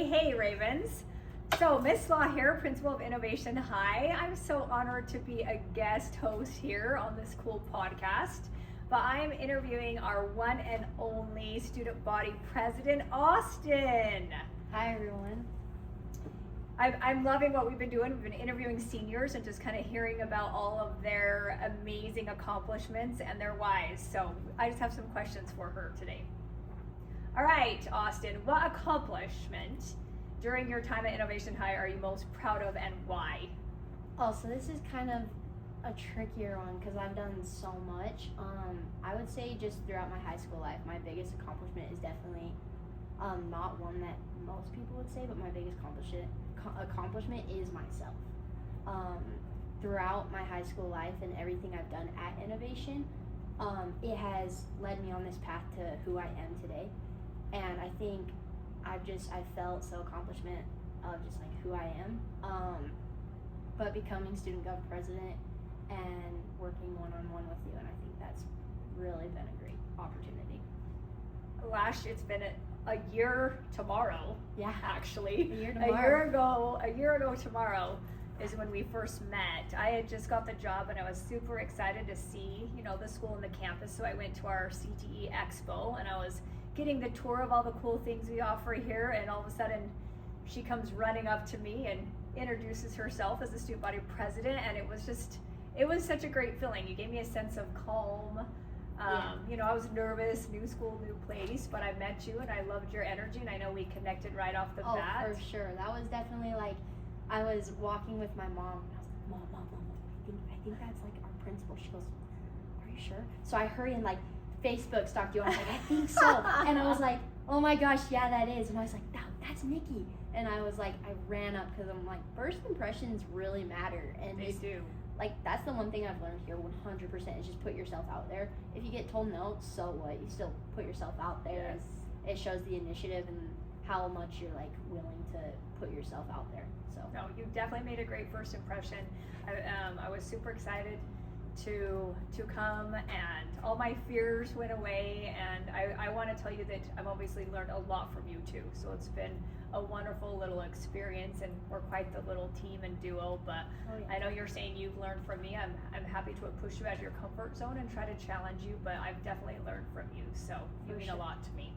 Hey, Ravens. So, Miss Law here, Principal of Innovation High. I'm so honored to be a guest host here on this cool podcast. But I am interviewing our one and only student body president, Austin. Hi, everyone. I'm loving what we've been doing. We've been interviewing seniors and just kind of hearing about all of their amazing accomplishments and their whys. So, I just have some questions for her today. All right, Austin, what accomplishment during your time at Innovation High are you most proud of and why? Oh, so this is kind of a trickier one because I've done so much. I would say just throughout my high school life, my biggest accomplishment is definitely not one that most people would say, but my biggest accomplishment is myself. Throughout my high school life and everything I've done at Innovation, it has led me on this path to who I am today. And I think I felt so accomplishment of just like who I am. But becoming student gov president and working one-on-one with you, and I think that's really been a great opportunity. It's been a year tomorrow. Yeah, actually. A year ago tomorrow is when we first met. I had just got the job and I was super excited to see, the school and the campus. So I went to our CTE Expo and I was getting the tour of all the cool things we offer here, and all of a sudden she comes running up to me and introduces herself as the student body president, and it was such a great feeling. You gave me a sense of calm. I was nervous, new school, new place, but I met you and I loved your energy, and I know we connected right off the bat. Oh, for sure. That was definitely like, I was walking with my mom and I was like, Mom, I think that's like our principal. She goes, are you sure? So I hurry and like Facebook stalked you. I was like, I think so. And I was like, oh my gosh, yeah, that is. And I was like, that's Nikki. And I was like, I ran up because I'm like, first impressions really matter. And they do. Like, that's the one thing I've learned here 100% is just put yourself out there. If you get told no, so what? You still put yourself out there. Yes. It shows the initiative and how much you're like willing to put yourself out there. So no, you definitely made a great first impression. I was super excited to come, and all my fears went away, and I want to tell you that I've obviously learned a lot from you too. So it's been a wonderful little experience, and we're quite the little team and duo, but I know you're saying you've learned from me. I'm happy to push you out of your comfort zone and try to challenge you, but I've definitely learned from you, so you mean a lot to me.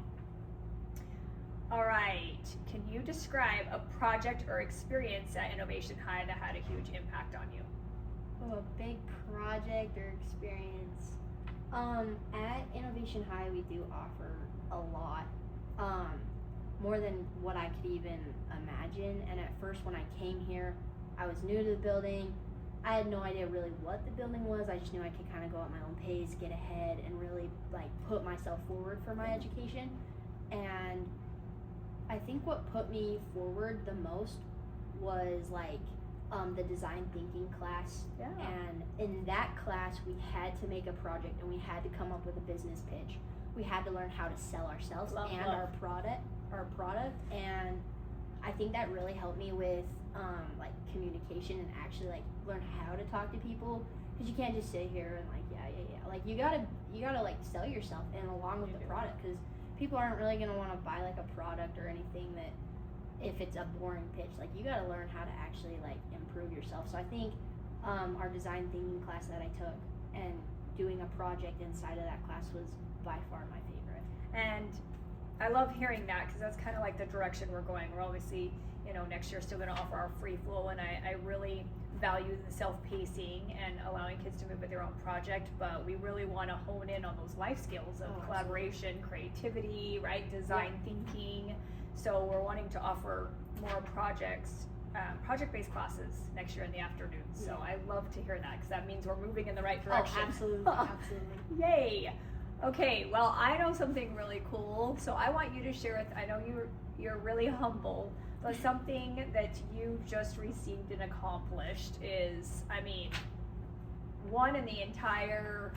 All right, can you describe a project or experience at Innovation High that had a huge impact on you? Oh, a big project or experience. At Innovation High, we do offer a lot, more than what I could even imagine. And at first, when I came here, I was new to the building. I had no idea really what the building was. I just knew I could kind of go at my own pace, get ahead, and really like put myself forward for my education. And I think what put me forward the most was like the design thinking class. Yeah. And in that class, we had to make a project and we had to come up with a business pitch. We had to learn how to sell ourselves and our product. And I think that really helped me with like communication and actually like learn how to talk to people, because you can't just sit here and like like you gotta like sell yourself and along with the product, because people aren't really gonna want to buy like a product or anything that if it's a boring pitch. Like you gotta learn how to actually like improve yourself. So I think our design thinking class that I took and doing a project inside of that class was by far my favorite. And I love hearing that, because that's kind of like the direction we're going. We're obviously, next year still going to offer our free flow, and I really value the self-pacing and allowing kids to move with their own project, but we really want to hone in on those life skills of collaboration, creativity, right, design thinking. So we're wanting to offer more project-based classes next year in the afternoon. So I love to hear that, because that means we're moving in the right direction. Oh, absolutely. Yay! Okay, well, I know something really cool, so I want you to share with, I know you're really humble, but something that you just received and accomplished is, one in the entire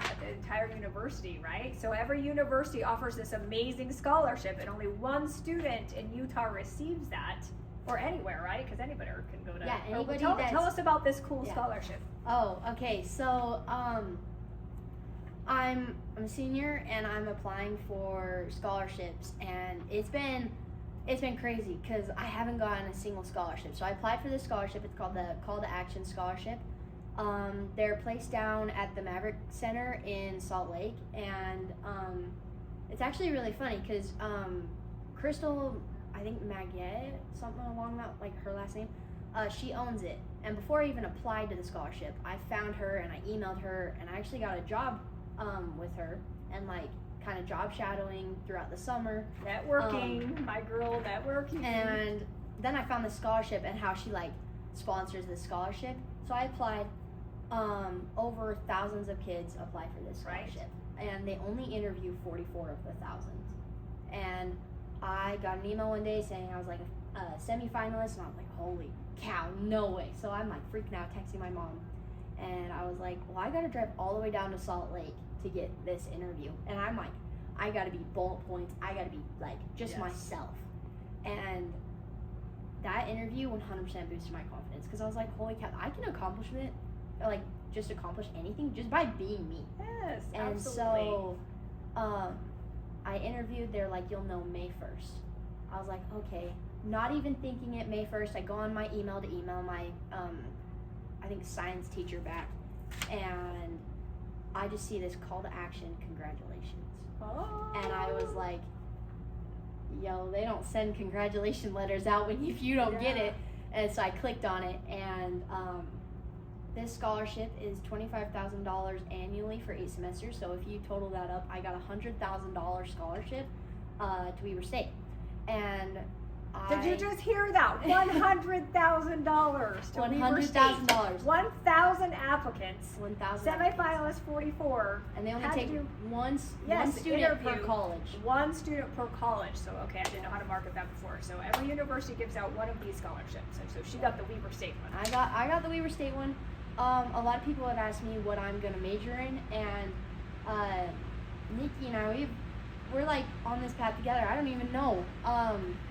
university, right? So every university offers this amazing scholarship, and only one student in Utah receives that, or anywhere, right? Because anybody can go to. Yeah, anybody. Tell us about this cool scholarship. Oh, okay. So I'm a senior and I'm applying for scholarships, and it's been It's been crazy because I haven't gotten a single scholarship. So I applied for this scholarship. It's called the Call to Action Scholarship. They're placed down at the Maverick Center in Salt Lake, and it's actually really funny because Crystal, I think Maguette, something along that, like her last name, she owns it. And before I even applied to the scholarship, I found her and I emailed her, and I actually got a job with her, and like kind of job shadowing throughout the summer. Networking, my girl, networking. And then I found the scholarship and how she like sponsors the scholarship. So I applied. Over thousands of kids apply for this scholarship, and they only interview 44 of the thousands. And I got an email one day saying I was like a semi-finalist, and I was like, holy cow, no way. So I'm like freaking out, texting my mom, and I was like, well, I gotta drive all the way down to Salt Lake to get this interview, and I'm like, I gotta be bullet points, I gotta be like just myself. And that interview 100% boosted my confidence, because I was like, holy cow, I can accomplish it, or like just accomplish anything just by being me. Yes, and absolutely. So I interviewed. They're like, you'll know May 1st. I was like, okay, not even thinking it. May 1st, I go on my email to email my I think science teacher back, and I just see this call to action, congratulations. Oh. And I was like, yo, they don't send congratulation letters out if you don't get it. And so I clicked on it, and this scholarship is $25,000 annually for 8 semesters. So if you total that up, I got a $100,000 scholarship to Weber State. And did you just hear that? $100,000 to Weber State. $100,000. 1,000 applicants. 1,000. Semifinalists 44. And they only take one student interview. per college. One student per college. So okay, I didn't know how to market that before. So every university gives out one of these scholarships. And so she got the Weber State one. I got the Weber State one. A lot of people have asked me what I'm gonna major in, and Nikki and I, we're like on this path together. I don't even know.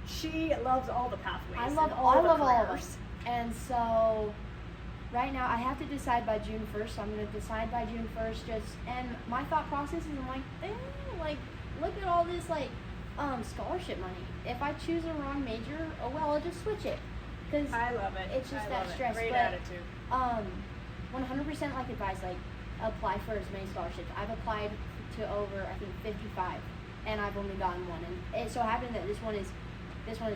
She loves all the pathways. I love all of them. And so right now I have to decide by June 1st. So I'm gonna decide by June 1st. And my thought process is, I'm like, look at all this like scholarship money. If I choose a wrong major, oh well, I'll just switch it. Cause I love it. It's just that stress. Great but, attitude. 100% like advice, like apply for as many scholarships. I've applied to over, I think, 55, and I've only gotten one. And it so happened that this one is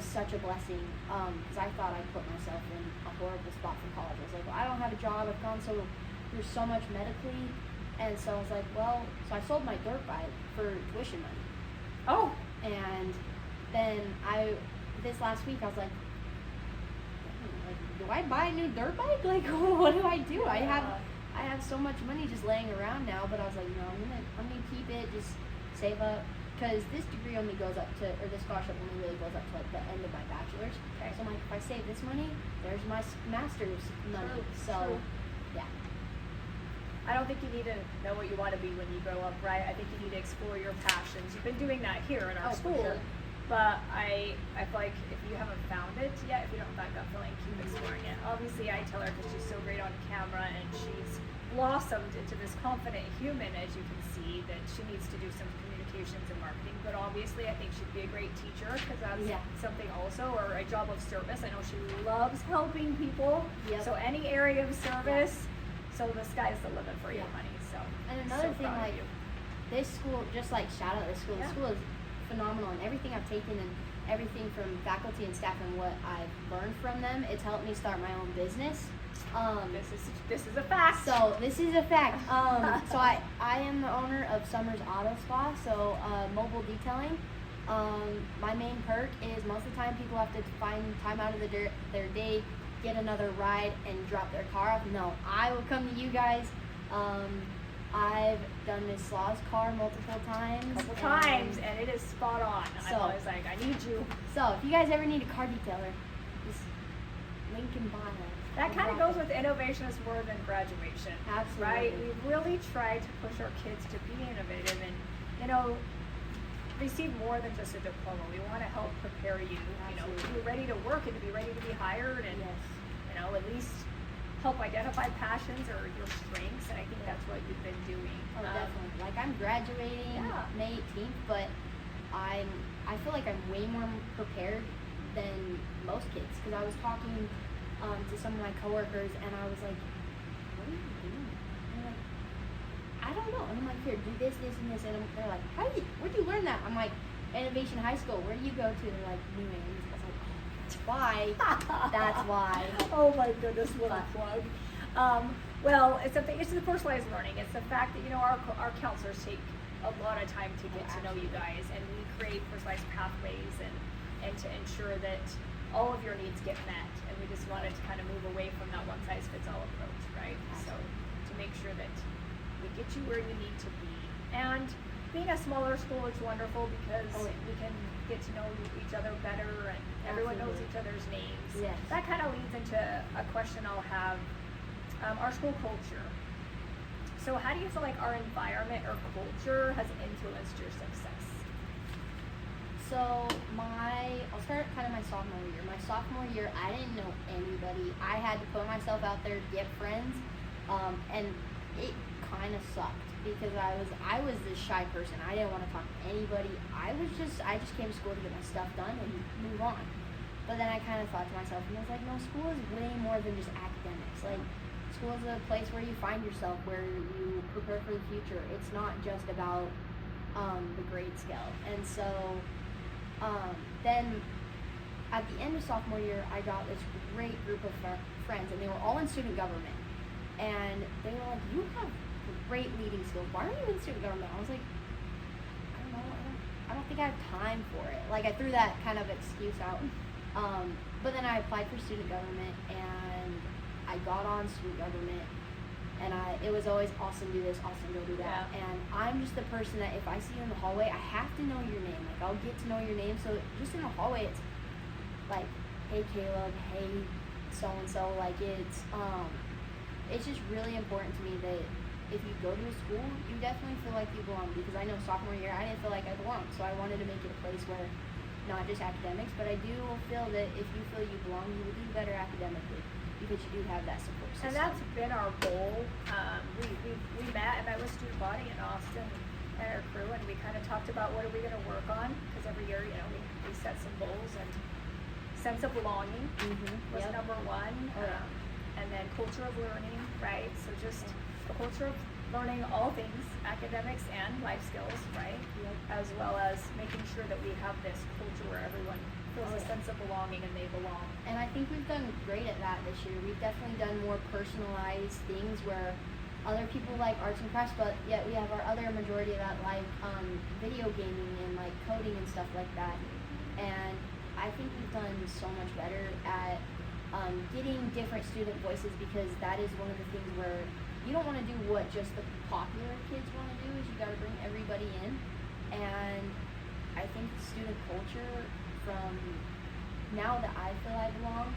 such a blessing, because I thought I'd put myself in a horrible spot for college. I was like, well, I don't have a job. I've gone through so much medically, and so I was like, well, so I sold my dirt bike for tuition money. Oh. And then this last week, I was like, do I buy a new dirt bike? Like, what do I do? I have so much money just laying around now, but I was like, no, I'm gonna keep it, just save up, because this degree only goes up to, or this scholarship only really goes up to like the end of my bachelor's. Okay. So I'm like, if I save this money, there's my master's money. True. Yeah. I don't think you need to know what you want to be when you grow up, right? I think you need to explore your passions. You've been doing that here in our school. For sure. But I feel like if you haven't found it yet, if you don't have that gut feeling, keep exploring it. Obviously, I tell her because she's so great on camera, and she's blossomed into this confident human, as you can see, that she needs to do some communications and marketing. But obviously, I think she'd be a great teacher, because that's something also, or a job of service. I know she loves helping people. Yep. So any area of service, so the sky's the limit for your money. So and another thing, like this school, just like shout out this school. The school is phenomenal, and everything I've taken and everything from faculty and staff and what I've learned from them, it's helped me start my own business. This is a fact. So this is a fact. So I am the owner of Summers Auto Spa, so mobile detailing. My main perk is most of the time people have to find time out of their day, get another ride, and drop their car off. No, I will come to you guys. I've done Miss Law's car multiple times. And it is spot on. So, I'm always like, I need you. So if you guys ever need a car detailer, just link in bio. That kind of goes with innovation is more than graduation. Absolutely. Right? We really try to push our kids to be innovative and, receive more than just a diploma. We want to help prepare you, to be ready to work and to be ready to be hired, and, at least help identify passions or your strengths, and I think that's what you've been doing. Oh, definitely. Like, I'm graduating May 18th, but I feel like I'm way more prepared than most kids, because I was talking to some of my coworkers, and I was like, what are you doing? And they're like, I don't know. And I'm like, here, do this, this, and this. And they're like, where'd you learn that? I'm like, Innovation High School. Where do you go to? And they're like, New Ames. I was like, that's why. That's why. Oh my goodness, what a plug. Well, it's the personalized learning. It's the fact that, our counselors take a lot of time to get to know you guys, and we create personalized pathways and to ensure that all of your needs get met. And we just wanted to kind of move away from that one-size-fits-all approach, right? So to make sure that we get you where you need to be. And being a smaller school is wonderful because we can get to know each other better, and everyone knows each other's names. Yes. That kind of leads into a question I'll have. Our school culture. So how do you feel like our environment or culture has influenced your success? So I'll start kind of my sophomore year. My sophomore year, I didn't know anybody. I had to put myself out there to get friends, and it kind of sucked because I was this shy person. I didn't want to talk to anybody. I just came to school to get my stuff done and move on. But then I kind of thought to myself, and I was like, no, school is way more than just academics. Like, school is a place where you find yourself, where you prepare for the future. It's not just about the grade scale. And so then at the end of sophomore year, I got this great group of friends, and they were all in student government. And they were like, you have great leading skills. Why are you in student government? I was like, I don't know. I don't think I have time for it. Like, I threw that kind of excuse out. But then I applied for student government, and I got on student government, and it was always awesome, do this, awesome, go do that. Yeah. And I'm just the person that if I see you in the hallway, I have to know your name. Like, I'll get to know your name. So just in the hallway, it's like, hey Caleb, hey so-and-so. Like, it's just really important to me that if you go to a school, you definitely feel like you belong, because I know sophomore year, I didn't feel like I belonged. So I wanted to make it a place where not just academics, but I do feel that if you feel you belong, you will do better academically, because you do have that support system. And that's been our goal. We met with student body in Austin and our crew, and we kind of talked about what are we going to work on, because every year, we set some goals, and sense of belonging was number one, and then culture of learning, right? So just the culture of learning all things, academics and life skills, right? As well as making sure that we have this culture where everyone feels a sense of belonging and they belong. And I think we've done great at that this year. We've definitely done more personalized things where other people like arts and crafts, but yet we have our other majority of that like video gaming and like coding and stuff like that. And I think we've done so much better at getting different student voices, because that is one of the things where you don't want to do what just the popular kids want to do. Is you got to bring everybody in. And I think student culture, from now that I feel I belong,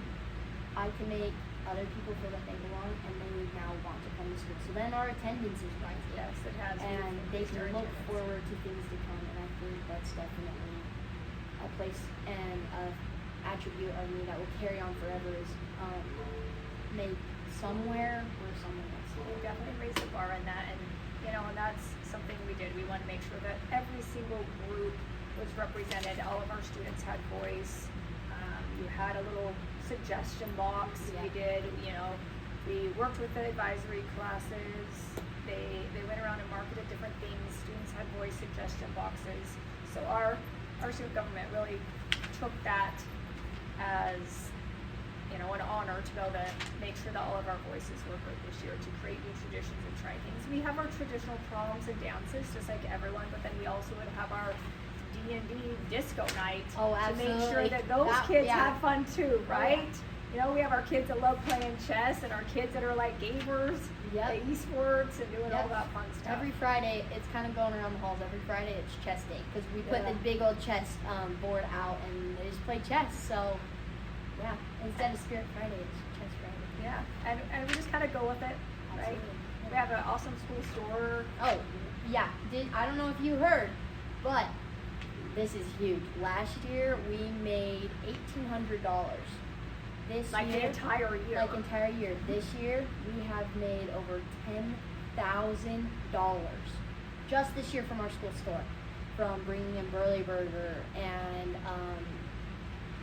I can make other people feel that they belong, and they now want to come to school. So then our attendance is rising. Yes, it has. And they can look forward to things to come, and I think that's definitely a place and an attribute of me that will carry on forever, is make somewhere where someone wants to We definitely raised the bar in that, and and that's something we did. We wanted to make sure that every single group was represented. All of our students had voice. You had a little suggestion box. Yeah. We did, we worked with the advisory classes. They went around and marketed different things. Students had voice suggestion boxes. So our student government really took that as an honor to be able to make sure that all of our voices were heard this year, to create new traditions and try things. We have our traditional proms and dances, just like everyone, but then we also would have our D&D disco night to make sure that those kids have fun too, right? We have our kids that love playing chess, and our kids that are like gamers, play esports and doing all that fun stuff. Every Friday, it's kind of going around the halls. Every Friday, it's chess day, because we put the big old chess board out, and they just play chess. So, yeah, instead of Spirit Friday, it's Chess Friday. Yeah, and we just kind of go with it, right? Absolutely. We have an awesome school store. Oh, yeah. I don't know if you heard, but this is huge. Last year, we made $1,800. This Like year, the entire year. Like entire year. This year, we have made over $10,000 just this year from our school store. from bringing in Burley Burger and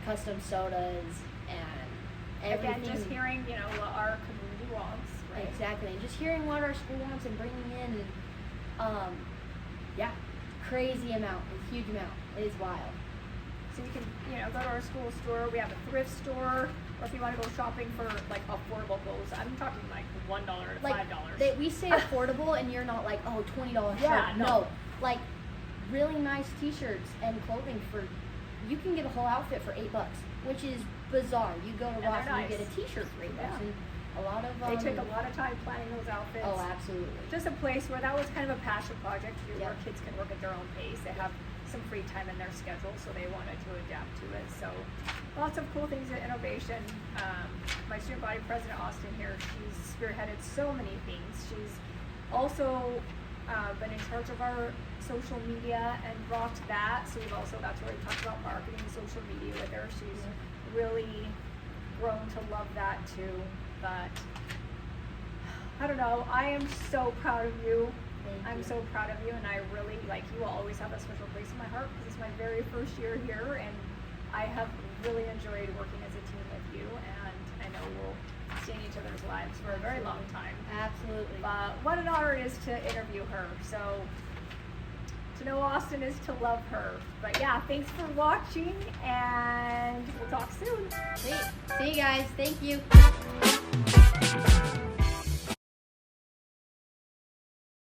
custom sodas and everything. Again, just hearing, you know, what our community wants, right? Exactly, and just hearing what our school wants and bringing in, yeah, crazy amount, a huge amount. It is wild. So you can, you know, go to our school store. We have a thrift store, or if you want to go shopping for like affordable clothes, I'm talking like $1 to $5. We say affordable, and you're not like, oh, $20 Yeah, shirt. no. Like really nice T-shirts and clothing for. You can get a whole outfit for $8, which is bizarre. You go to Ross and nice. you get a T-shirt for $8, Yeah. and a lot of They took a lot of time planning those outfits. Oh, absolutely. Just a place where that was kind of a passion project too, where Yep. kids can work at their own pace. They have some free time in their schedule, so they wanted to adapt to it. So lots of cool things at Innovation. My student body president, Austin here, she's spearheaded so many things. She's also been in charge of our social media and brought that. So we've also, that's where we talked about marketing social media with her. She's really grown to love that too. But I don't know, I am so proud of you. I'm so proud of you, and I really, like, you will always have a special place in my heart because it's my very first year here, and I have really enjoyed working as a team with you, and I know we'll see in each other's lives for a very long time. Absolutely. But what an honor it is to interview her. So to know Austin is to love her. But yeah, thanks for watching, and we'll talk soon. See you guys. Thank you.